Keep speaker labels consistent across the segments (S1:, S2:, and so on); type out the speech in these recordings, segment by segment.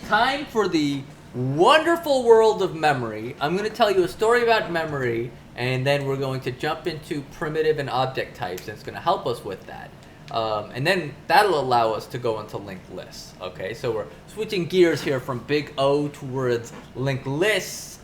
S1: time for the wonderful world of memory. I'm going to tell you a story about memory, and then we're going to jump into primitive and object types, and it's going to help us with that. And then that'll allow us to go into linked lists. Okay, so we're switching gears here from big O towards linked lists,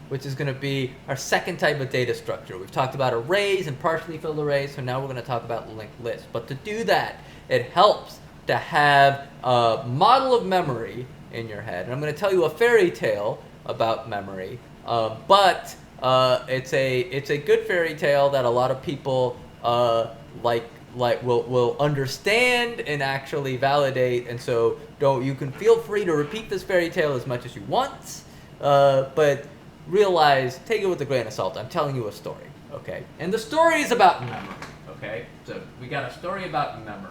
S1: which is going to be our second type of data structure. We've talked about arrays and partially filled arrays, so now we're going to talk about linked lists. But to do that, it helps to have a model of memory in your head. And I'm going to tell you a fairy tale about memory, but it's a good fairy tale that a lot of people will understand and actually validate. And so you can feel free to repeat this fairy tale as much as you want, but realize, take it with a grain of salt. I'm telling you a story, okay? And the story is about memory, okay? So we got a story about memory.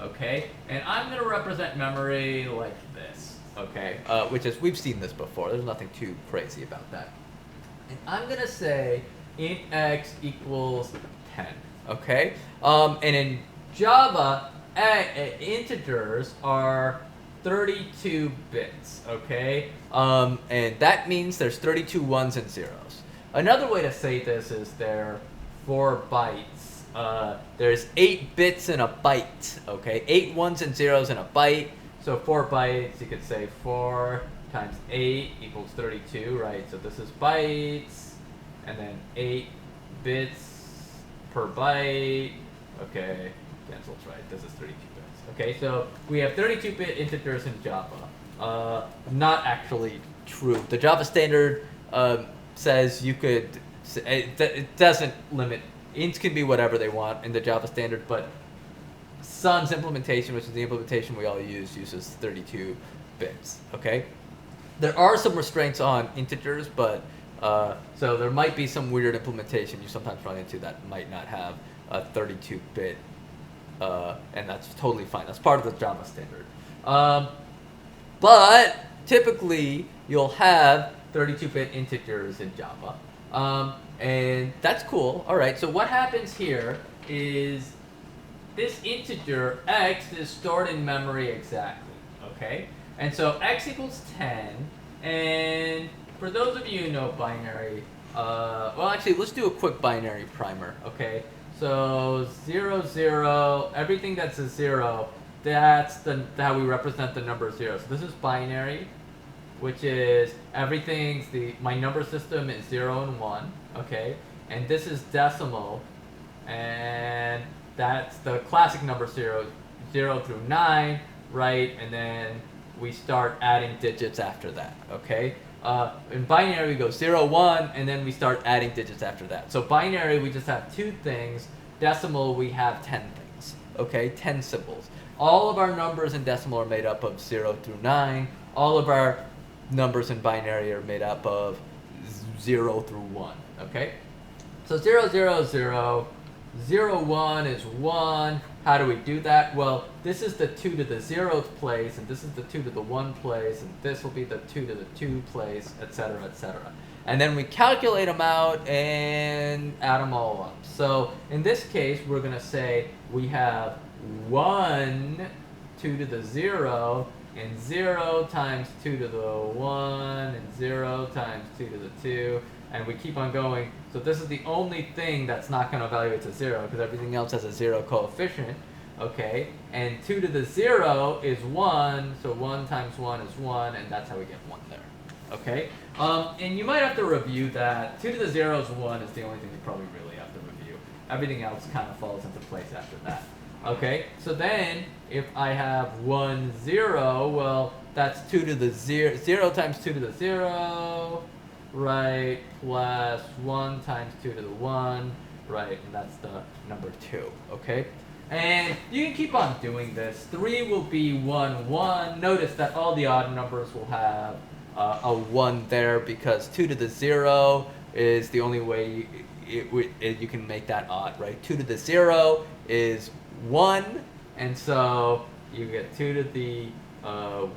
S1: Okay, and I'm going to represent memory like this, okay, which is, we've seen this before, there's nothing too crazy about that. And I'm going to say int x equals 10, okay, and in Java, integers are 32 bits, okay, and that means there's 32 ones and zeros. Another way to say this is there are 4 bytes. There's 8 bits in a byte, okay? 8 ones and zeros in a byte. So 4 bytes, you could say 4 times 8 equals 32, right? So this is bytes, and then 8 bits per byte. Okay, cancels, right? This is 32 bits. Okay, so we have 32-bit integers in Java. Not actually true. The Java standard says you could, it doesn't limit. Ints can be whatever they want in the Java standard, but Sun's implementation, which is the implementation we all use, uses 32 bits, okay? There are some restraints on integers, but so there might be some weird implementation you sometimes run into that might not have a 32-bit, and that's totally fine. That's part of the Java standard. But typically, you'll have 32-bit integers in Java. And that's cool. All right, so what happens here is this integer x is stored in memory exactly, okay? And so x equals 10, and for those of you who know binary, well, actually, let's do a quick binary primer, okay? So 0, 0, everything that's a 0, that's how we represent the number 0. So this is binary, which is my number system is 0 and 1, okay? And this is decimal, and that's the classic number 0 through 9, right? And then we start adding digits after that, okay? In binary, we go 0, 1, and then we start adding digits after that. So binary, we just have 2 things. Decimal, we have 10 things, okay? 10 symbols. All of our numbers in decimal are made up of 0 through 9. All of our numbers in binary are made up of 0 through 1, okay? So 0, 0, 0, 0, 1 is 1. How do we do that? Well, this is the 2 to the 0th place, and this is the 2 to the 1 place, and this will be the 2 to the 2 place, etc., etc. And then we calculate them out and add them all up. So in this case, we're going to say we have 1, 2 to the 0, and 0 times 2 to the 1, and 0 times 2 to the 2, and we keep on going. So this is the only thing that's not going to evaluate to 0, because everything else has a 0 coefficient, okay? And 2 to the 0 is 1, so 1 times 1 is 1, and that's how we get 1 there, okay? And you might have to review that. 2 to the 0 is 1 is the only thing you probably really have to review. Everything else kind of falls into place after that. Okay, so then if I have 1, 0, well, that's 2 to the 0, 0 times 2 to the 0, right, plus 1 times 2 to the 1, right, and that's the number 2, okay? And you can keep on doing this. 3 will be 1, 1. Notice that all the odd numbers will have a 1 there, because 2 to the 0 is the only way you can make that odd, right? 2 to the 0 is 1, and so you get 2 to the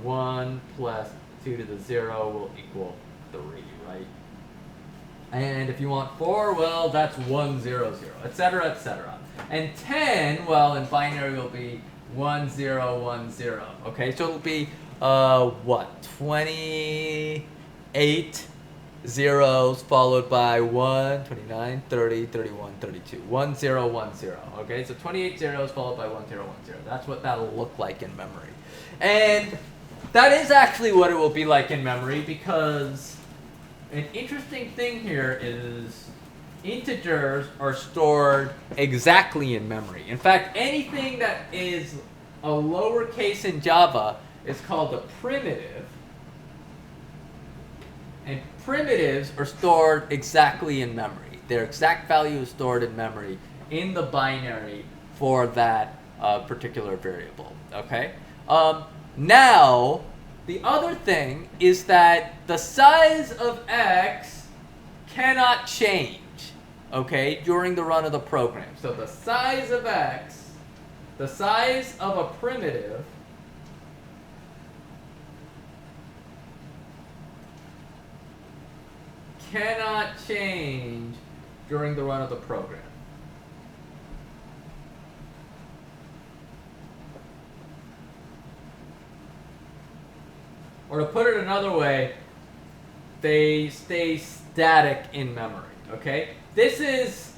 S1: 1 plus 2 to the 0 will equal 3, right? And if you want 4, well, that's 1, 0, 0, etc., etc. And 10, well, in binary will be 1, 0, 1, 0. Okay, so it'll be 28 zeros followed by 1, 29, 30, 31, 32. 1, 0, 1, 0. Okay, so 28 zeros followed by 1, 0, 1, 0. That's what that'll look like in memory. And that is actually what it will be like in memory, because an interesting thing here is integers are stored exactly in memory. In fact, anything that is a lowercase in Java is called a primitive. And primitives are stored exactly in memory. Their exact value is stored in memory in the binary for that particular variable. Okay? Now, the other thing is that the size of x cannot change, okay, during the run of the program. So the size of x, the size of a primitive, cannot change during the run of the program. Or to put it another way, they stay static in memory, okay? This is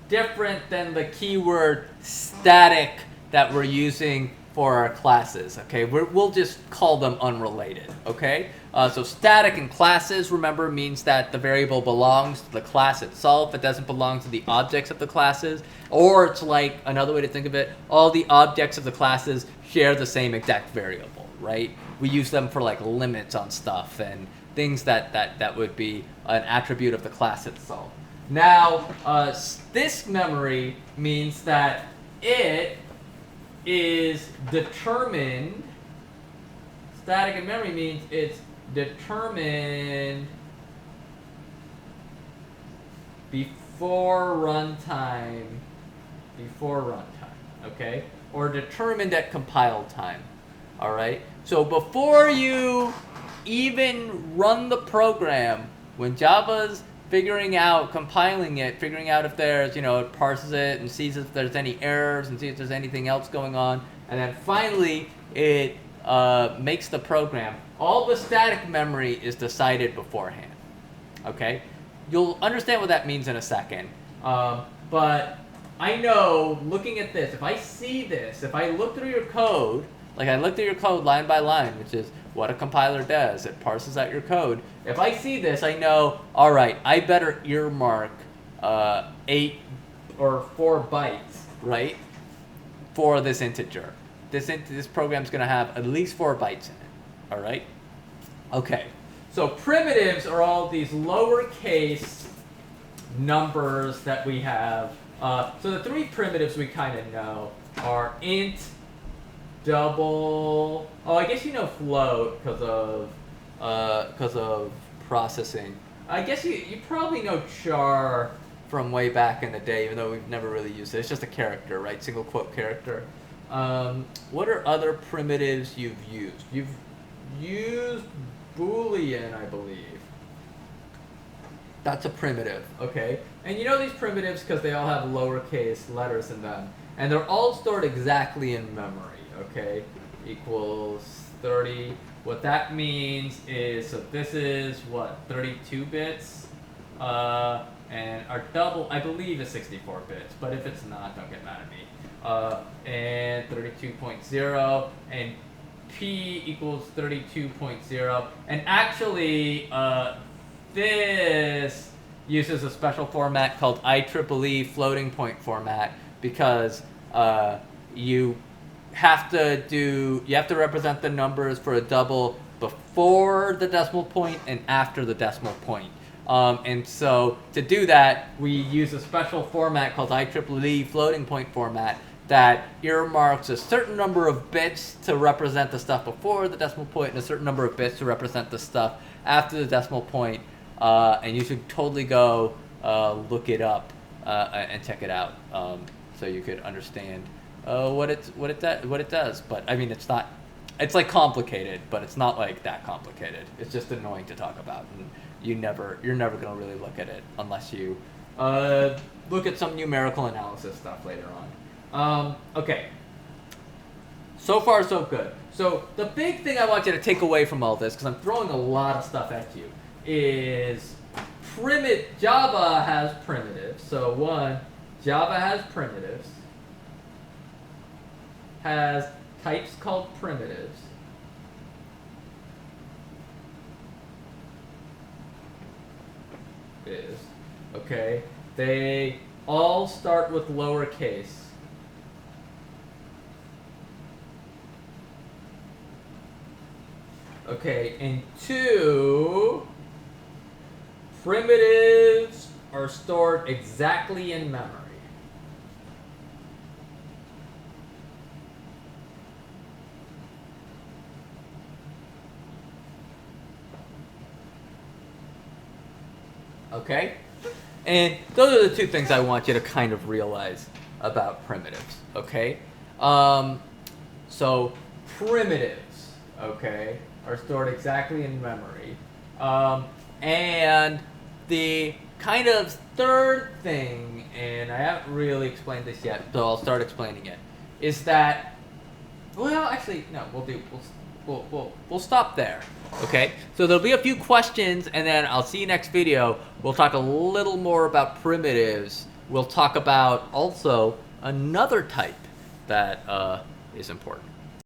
S1: different than the keyword static that we're using for our classes, okay? We'll just call them unrelated, okay? So static in classes, remember, means that the variable belongs to the class itself. It doesn't belong to the objects of the classes. Or it's like, another way to think of it, all the objects of the classes share the same exact variable, right? We use them for like limits on stuff and things that would be an attribute of the class itself. Now, this memory means that it is determined, static in memory means it's determined before runtime, okay? Or determined at compile time, all right? So before you even run the program, when Java's compiling it, figuring out if there's, it parses it and sees if there's any errors and sees if there's anything else going on, and then finally it makes the program. All the static memory is decided beforehand, okay? You'll understand what that means in a second, but I know, looking at this, if I see this, if I look through your code, like I looked through your code line by line, which is what a compiler does. It parses out your code. If I see this, I know, all right, I better earmark 8 or 4 bytes, right, for this integer. This program's going to have at least 4 bytes in it, all right? Okay, so primitives are all these lowercase numbers that we have. So the 3 primitives we kind of know are int, double. Oh, I guess you know float because of processing. I guess you probably know char from way back in the day, even though we've never really used it. It's just a character, right? Single quote character. What are other primitives you've used? You've used Boolean, I believe. That's a primitive, okay? And you know these primitives because they all have lowercase letters in them. And they're all stored exactly in memory. Okay, equals 30. What that means is, so this is what, 32 bits? And our double, I believe, is 64 bits. But if it's not, don't get mad at me. And 32.0, and P equals 32.0. And actually, this uses a special format called IEEE floating point format because you have to represent the numbers for a double before the decimal point and after the decimal point. And so to do that, we use a special format called IEEE floating point format that earmarks a certain number of bits to represent the stuff before the decimal point and a certain number of bits to represent the stuff after the decimal point. And you should totally go look it up and check it out so you could understand what it does. But I mean, it's like complicated, but it's not like that complicated. It's just annoying to talk about, and you're never gonna really look at it unless you look at some numerical analysis stuff later on. Okay. So far, so good. So the big thing I want you to take away from all this, because I'm throwing a lot of stuff at you, is Java has primitives. So one, Java has primitives, has types called primitives. Okay, they all start with lowercase. Okay, and two, primitives are stored exactly in memory. Okay? And those are the two things I want you to kind of realize about primitives. Okay? So primitives, okay, are stored exactly in memory. And the kind of third thing, and I haven't really explained this yet, so I'll start explaining it, is that, well, actually, no, we'll stop there. Okay, so there'll be a few questions, and then I'll see you next video. We'll talk a little more about primitives. We'll talk about also another type that is important.